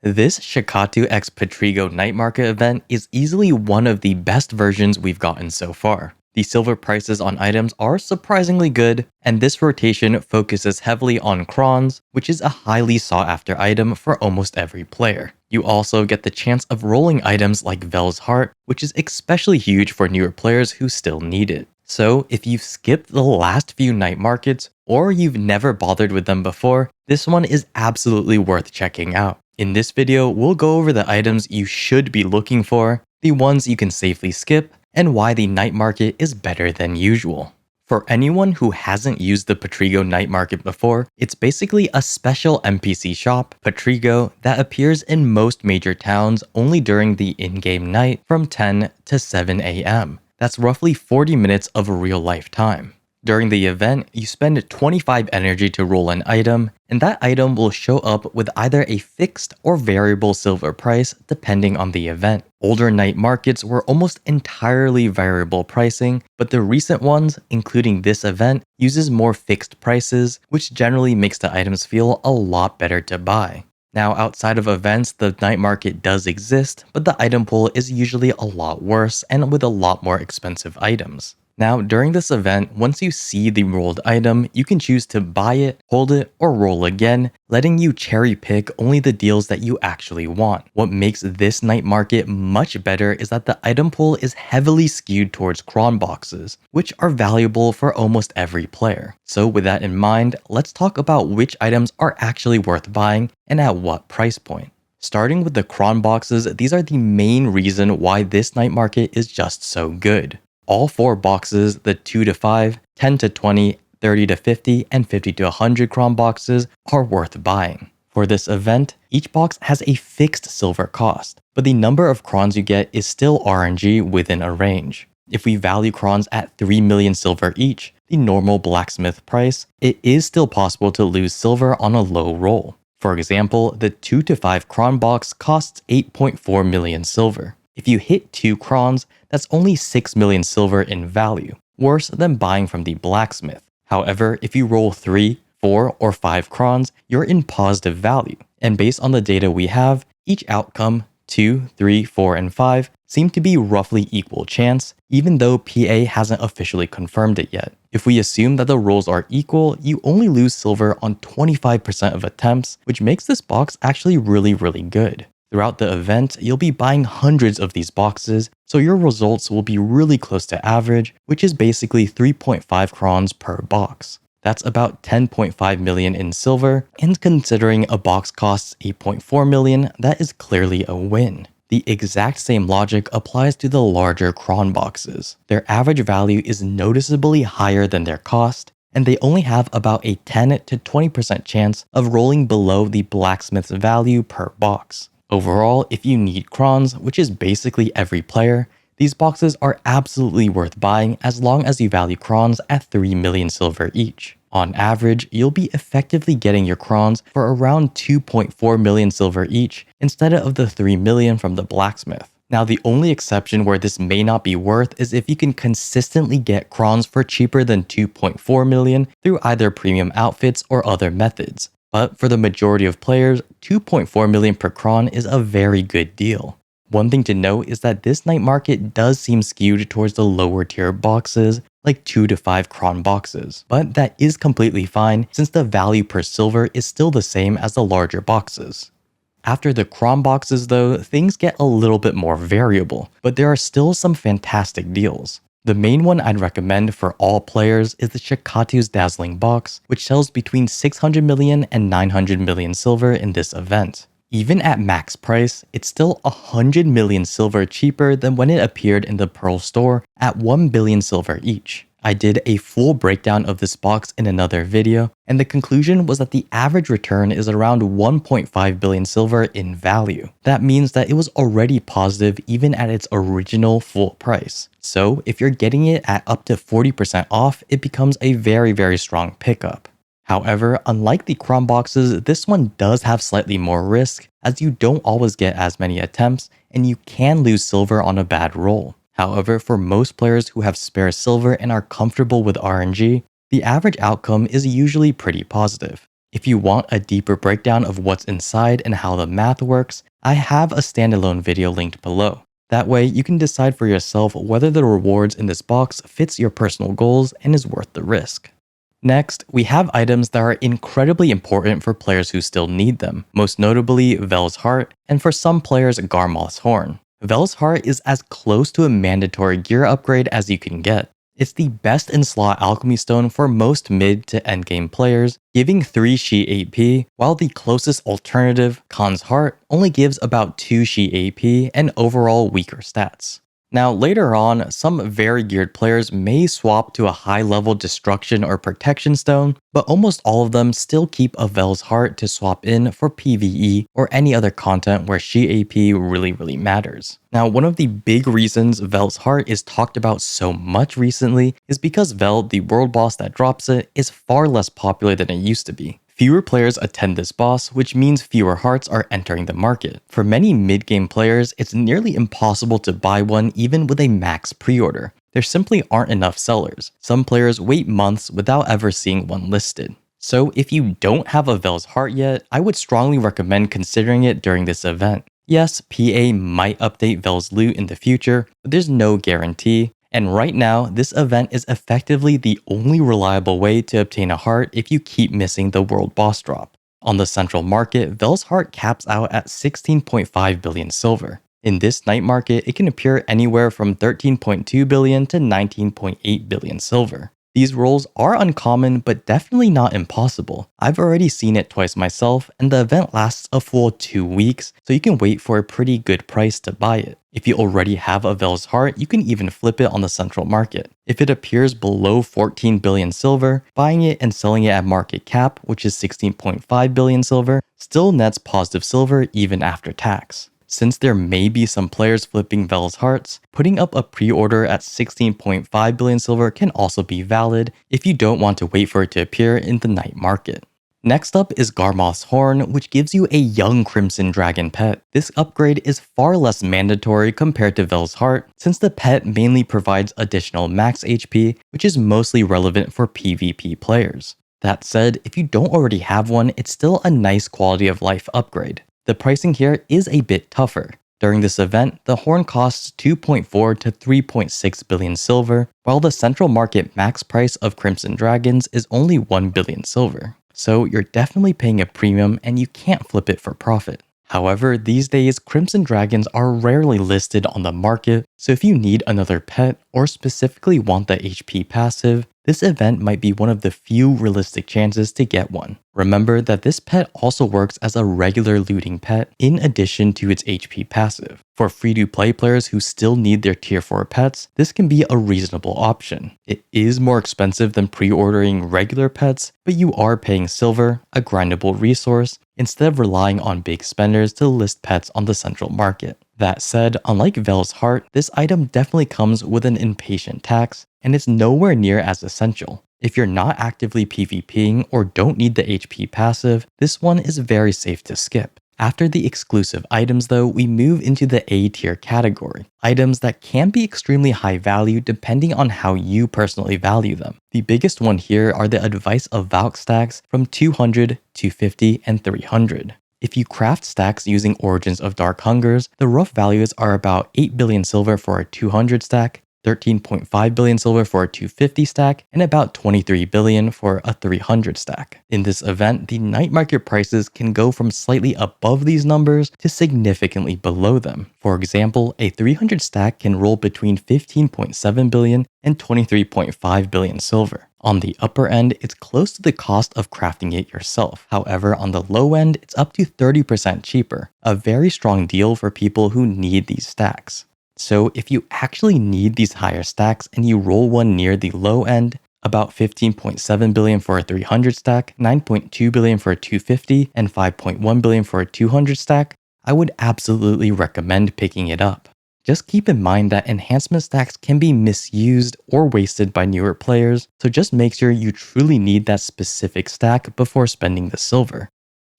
This Shakatu x Patrigio Night Market event is easily one of the best versions we've gotten so far. The silver prices on items are surprisingly good, and this rotation focuses heavily on Crons, which is a highly sought after item for almost every player. You also get the chance of rolling items like Vell's Heart, which is especially huge for newer players who still need it. So if you've skipped the last few night markets, or you've never bothered with them before, this one is absolutely worth checking out. In this video, we'll go over the items you should be looking for, the ones you can safely skip, and why the night market is better than usual. For anyone who hasn't used the Patrigio Night Market before, it's basically a special NPC shop, Patrigio, that appears in most major towns only during the in-game night from 10 to 7 AM. That's roughly 40 minutes of real life time. During the event, you spend 25 energy to roll an item, and that item will show up with either a fixed or variable silver price depending on the event. Older night markets were almost entirely variable pricing, but the recent ones, including this event, uses more fixed prices, which generally makes the items feel a lot better to buy. Now, outside of events, the night market does exist, but the item pool is usually a lot worse and with a lot more expensive items. Now, during this event, once you see the rolled item, you can choose to buy it, hold it, or roll again, letting you cherry pick only the deals that you actually want. What makes this night market much better is that the item pool is heavily skewed towards Cron Boxes, which are valuable for almost every player. So with that in mind, let's talk about which items are actually worth buying and at what price point. Starting with the Cron Boxes, these are the main reason why this night market is just so good. All 4 boxes, the 2 to 5, 10 to 20, 30 to 50, and 50 to 100 Cron Boxes, are worth buying. For this event, each box has a fixed silver cost, but the number of Crons you get is still RNG within a range. If we value Crons at 3 million silver each, the normal blacksmith price, it is still possible to lose silver on a low roll. For example, the 2 to 5 Cron box costs 8.4 million silver. If you hit 2 Crons, that's only 6 million silver in value, worse than buying from the blacksmith. However, if you roll 3, 4, or 5 Crons, you're in positive value. And based on the data we have, each outcome, 2, 3, 4, and 5, seem to be roughly equal chance, even though PA hasn't officially confirmed it yet. If we assume that the rolls are equal, you only lose silver on 25% of attempts, which makes this box actually really good. Throughout the event, you'll be buying hundreds of these boxes, so your results will be really close to average, which is basically 3.5 Crons per box. That's about 10.5 million in silver, and considering a box costs 8.4 million, that is clearly a win. The exact same logic applies to the larger Cron boxes. Their average value is noticeably higher than their cost, and they only have about a 10 to 20% chance of rolling below the blacksmith's value per box. Overall, if you need Crons, which is basically every player, these boxes are absolutely worth buying as long as you value Crons at 3 million silver each. On average, you'll be effectively getting your Crons for around 2.4 million silver each instead of the 3 million from the blacksmith. Now, the only exception where this may not be worth is if you can consistently get Crons for cheaper than 2.4 million through either premium outfits or other methods. But for the majority of players, 2.4 million per Cron is a very good deal. One thing to note is that this night market does seem skewed towards the lower tier boxes, like 2 to 5 Cron boxes. But that is completely fine since the value per silver is still the same as the larger boxes. After the Cron boxes though, things get a little bit more variable, but there are still some fantastic deals. The main one I'd recommend for all players is the Shakatu's Dazzling Box, which sells between 600 million and 900 million silver in this event. Even at max price, it's still 100 million silver cheaper than when it appeared in the Pearl store at 1 billion silver each. I did a full breakdown of this box in another video, and the conclusion was that the average return is around 1.5 billion silver in value. That means that it was already positive even at its original full price. So if you're getting it at up to 40% off, it becomes a very strong pickup. However, unlike the Cron boxes, this one does have slightly more risk, as you don't always get as many attempts, and you can lose silver on a bad roll. However, for most players who have spare silver and are comfortable with RNG, the average outcome is usually pretty positive. If you want a deeper breakdown of what's inside and how the math works, I have a standalone video linked below. That way, you can decide for yourself whether the rewards in this box fits your personal goals and is worth the risk. Next, we have items that are incredibly important for players who still need them, most notably Vell's Heart, and for some players Garmoth's Horn. Vell's Heart is as close to a mandatory gear upgrade as you can get. It's the best in slot alchemy stone for most mid to endgame players, giving 3 Shi AP, while the closest alternative, Khan's Heart, only gives about 2 Shi AP and overall weaker stats. Now later on, some very geared players may swap to a high level destruction or protection stone, but almost all of them still keep a Vell's Heart to swap in for PvE or any other content where Shi AP really matters. Now one of the big reasons Vell's Heart is talked about so much recently is because Vell, the world boss that drops it, is far less popular than it used to be. Fewer players attend this boss, which means fewer hearts are entering the market. For many mid-game players, it's nearly impossible to buy one even with a max pre-order. There simply aren't enough sellers. Some players wait months without ever seeing one listed. So if you don't have a Vell's Heart yet, I would strongly recommend considering it during this event. Yes, PA might update Vell's loot in the future, but there's no guarantee. And right now, this event is effectively the only reliable way to obtain a heart if you keep missing the world boss drop. On the central market, Vell's Heart caps out at 16.5 billion silver. In this night market, it can appear anywhere from 13.2 billion to 19.8 billion silver. These rolls are uncommon, but definitely not impossible. I've already seen it twice myself, and the event lasts a full 2 weeks, so you can wait for a pretty good price to buy it. If you already have a Vell's Heart, you can even flip it on the central market. If it appears below 14 billion silver, buying it and selling it at market cap, which is 16.5 billion silver, still nets positive silver even after tax. Since there may be some players flipping Vell's Hearts, putting up a pre-order at 16.5 billion silver can also be valid if you don't want to wait for it to appear in the night market. Next up is Garmoth's Horn, which gives you a young Crimson Dragon pet. This upgrade is far less mandatory compared to Vell's Heart, since the pet mainly provides additional max HP, which is mostly relevant for PvP players. That said, if you don't already have one, it's still a nice quality of life upgrade. The pricing here is a bit tougher. During this event, the horn costs 2.4 to 3.6 billion silver, while the central market max price of Crimson Dragons is only 1 billion silver. So you're definitely paying a premium and you can't flip it for profit. However, these days, Crimson Dragons are rarely listed on the market, so if you need another pet or specifically want the HP passive, this event might be one of the few realistic chances to get one. Remember that this pet also works as a regular looting pet in addition to its HP passive. For free-to-play players who still need their tier 4 pets, this can be a reasonable option. It is more expensive than pre-ordering regular pets, but you are paying silver, a grindable resource, instead of relying on big spenders to list pets on the central market. That said, unlike Vell's Heart, this item definitely comes with an impatient tax, and it's nowhere near as essential. If you're not actively PvPing or don't need the HP passive, this one is very safe to skip. After the exclusive items though, we move into the A tier category. Items that can be extremely high value depending on how you personally value them. The biggest one here are the Advice of Valk stacks from 200, 250, and 300. If you craft stacks using Origins of Dark Hungers, the rough values are about 8 billion silver for a 200 stack, 13.5 billion silver for a 250 stack, and about 23 billion for a 300 stack. In this event, the night market prices can go from slightly above these numbers to significantly below them. For example, a 300 stack can roll between 15.7 billion and 23.5 billion silver. On the upper end, it's close to the cost of crafting it yourself. However, on the low end, it's up to 30% cheaper, a very strong deal for people who need these stacks. So if you actually need these higher stacks and you roll one near the low end, about 15.7 billion for a 300 stack, 9.2 billion for a 250, and 5.1 billion for a 200 stack, I would absolutely recommend picking it up. Just keep in mind that enhancement stacks can be misused or wasted by newer players, so just make sure you truly need that specific stack before spending the silver.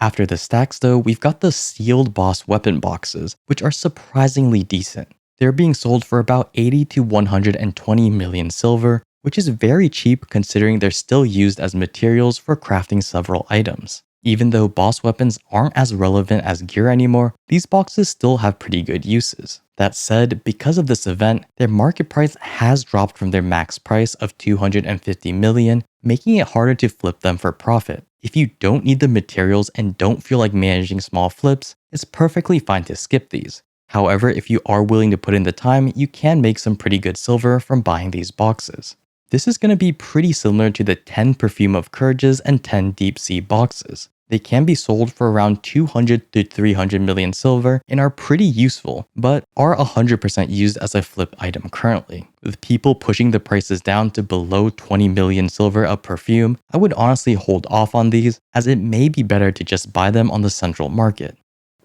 After the stacks though, we've got the sealed boss weapon boxes, which are surprisingly decent. They're being sold for about 80 to 120 million silver, which is very cheap considering they're still used as materials for crafting several items. Even though boss weapons aren't as relevant as gear anymore, these boxes still have pretty good uses. That said, because of this event, their market price has dropped from their max price of 250 million, making it harder to flip them for profit. If you don't need the materials and don't feel like managing small flips, it's perfectly fine to skip these. However, if you are willing to put in the time, you can make some pretty good silver from buying these boxes. This is going to be pretty similar to the 10 Perfume of Courages and 10 Deep Sea boxes. They can be sold for around 200 to 300 million silver and are pretty useful, but are 100% used as a flip item currently. With people pushing the prices down to below 20 million silver a perfume, I would honestly hold off on these, as it may be better to just buy them on the central market.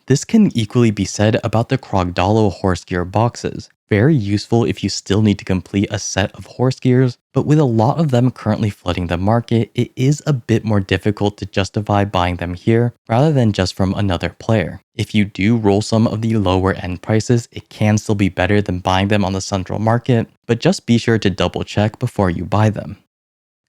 This can equally be said about the Krogdalo horse gear boxes. Very useful if you still need to complete a set of horse gears, but with a lot of them currently flooding the market, it is a bit more difficult to justify buying them here rather than just from another player. If you do roll some of the lower end prices, it can still be better than buying them on the central market, but just be sure to double check before you buy them.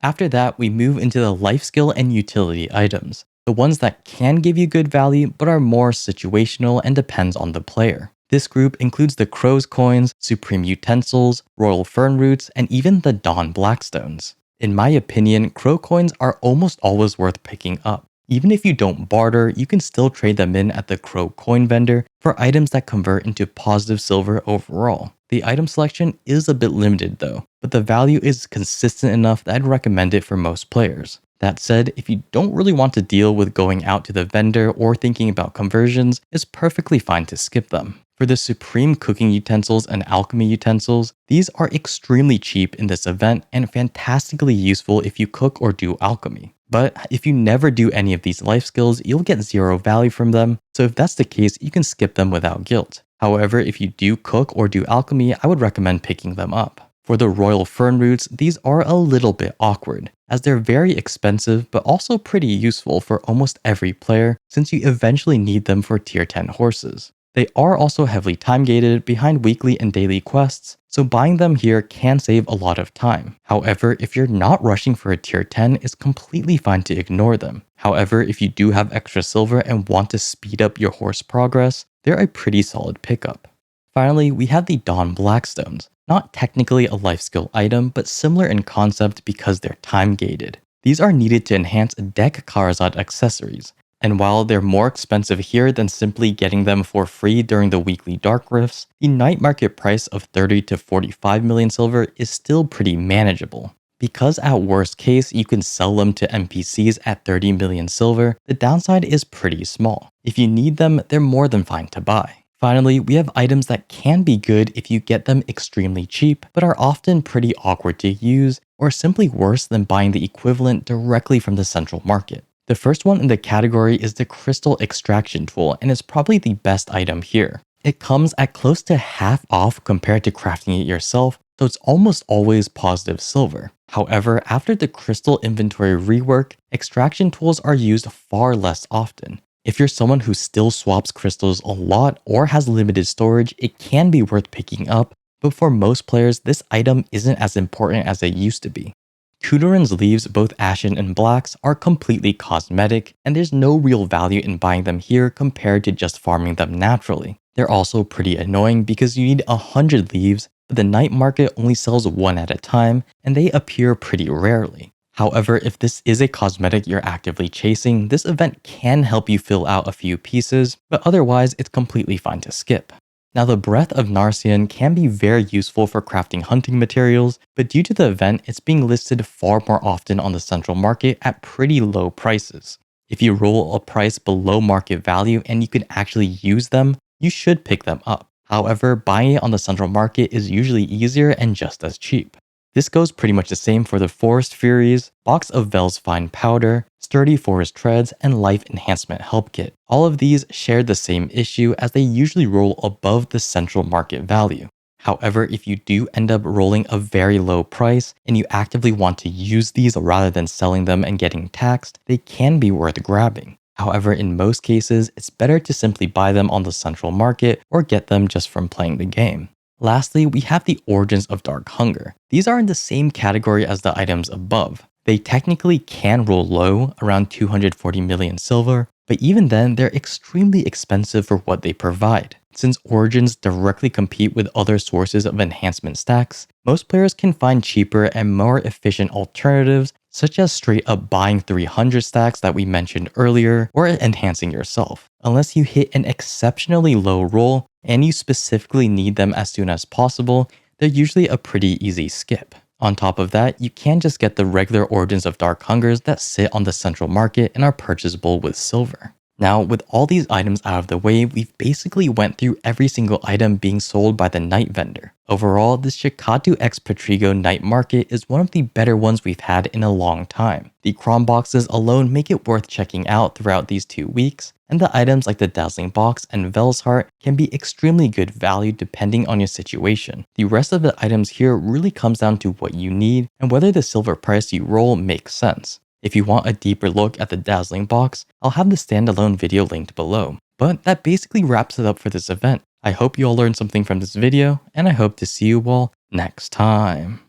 After that, we move into the life skill and utility items. The ones that can give you good value but are more situational and depends on the player. This group includes the Crow's Coins, Supreme Utensils, Royal Fern Roots, and even the Dawn Blackstones. In my opinion, Crow Coins are almost always worth picking up. Even if you don't barter, you can still trade them in at the Crow Coin vendor for items that convert into positive silver overall. The item selection is a bit limited though, but the value is consistent enough that I'd recommend it for most players. That said, if you don't really want to deal with going out to the vendor or thinking about conversions, it's perfectly fine to skip them. For the Supreme Cooking Utensils and Alchemy Utensils, these are extremely cheap in this event and fantastically useful if you cook or do alchemy. But if you never do any of these life skills, you'll get zero value from them, so if that's the case, you can skip them without guilt. However, if you do cook or do alchemy, I would recommend picking them up. For the Royal Fern Roots, these are a little bit awkward, as they're very expensive but also pretty useful for almost every player since you eventually need them for tier 10 horses. They are also heavily time gated behind weekly and daily quests, so buying them here can save a lot of time. However, if you're not rushing for a tier 10, it's completely fine to ignore them. However, if you do have extra silver and want to speed up your horse progress, they're a pretty solid pickup. Finally, we have the Dawn Blackstones. Not technically a life skill item, but similar in concept because they're time gated. These are needed to enhance deck Karazad accessories, and while they're more expensive here than simply getting them for free during the weekly dark rifts, the night market price of 30 to 45 million silver is still pretty manageable. Because at worst case you can sell them to NPCs at 30 million silver, the downside is pretty small. If you need them, they're more than fine to buy. Finally, we have items that can be good if you get them extremely cheap, but are often pretty awkward to use, or simply worse than buying the equivalent directly from the central market. The first one in the category is the Crystal Extraction Tool, and is probably the best item here. It comes at close to half off compared to crafting it yourself, so it's almost always positive silver. However, after the crystal inventory rework, extraction tools are used far less often. If you're someone who still swaps crystals a lot or has limited storage, it can be worth picking up, but for most players, this item isn't as important as it used to be. Kudoran's leaves, both ashen and blacks, are completely cosmetic, and there's no real value in buying them here compared to just farming them naturally. They're also pretty annoying because you need 100 leaves, but the night market only sells one at a time, and they appear pretty rarely. However, if this is a cosmetic you're actively chasing, this event can help you fill out a few pieces, but otherwise it's completely fine to skip. Now, the Breath of Narcian can be very useful for crafting hunting materials, but due to the event, it's being listed far more often on the central market at pretty low prices. If you roll a price below market value and you can actually use them, you should pick them up. However, buying it on the central market is usually easier and just as cheap. This goes pretty much the same for the Forest Furies, Box of Vell's Fine Powder, Sturdy Forest Treads, and Life Enhancement Help Kit. All of these share the same issue as they usually roll above the central market value. However, if you do end up rolling a very low price and you actively want to use these rather than selling them and getting taxed, they can be worth grabbing. However, in most cases, it's better to simply buy them on the central market or get them just from playing the game. Lastly, we have the Origins of Dark Hunger. These are in the same category as the items above. They technically can roll low, around 240 million silver, but even then, they're extremely expensive for what they provide. Since Origins directly compete with other sources of enhancement stacks, most players can find cheaper and more efficient alternatives, such as straight up buying 300 stacks that we mentioned earlier, or enhancing yourself. Unless you hit an exceptionally low roll, and you specifically need them as soon as possible, they're usually a pretty easy skip. On top of that, you can just get the regular Origins of Dark Hungers that sit on the central market and are purchasable with silver. Now, with all these items out of the way, we've basically went through every single item being sold by the night vendor. Overall, this Shakatu x Patrigio Night Market is one of the better ones we've had in a long time. The Cron Boxes alone make it worth checking out throughout these 2 weeks, and the items like the Dazzling Box and Vell's Heart can be extremely good value depending on your situation. The rest of the items here really comes down to what you need and whether the silver price you roll makes sense. If you want a deeper look at the Dazzling Box, I'll have the standalone video linked below. But that basically wraps it up for this event. I hope you all learned something from this video, and I hope to see you all next time.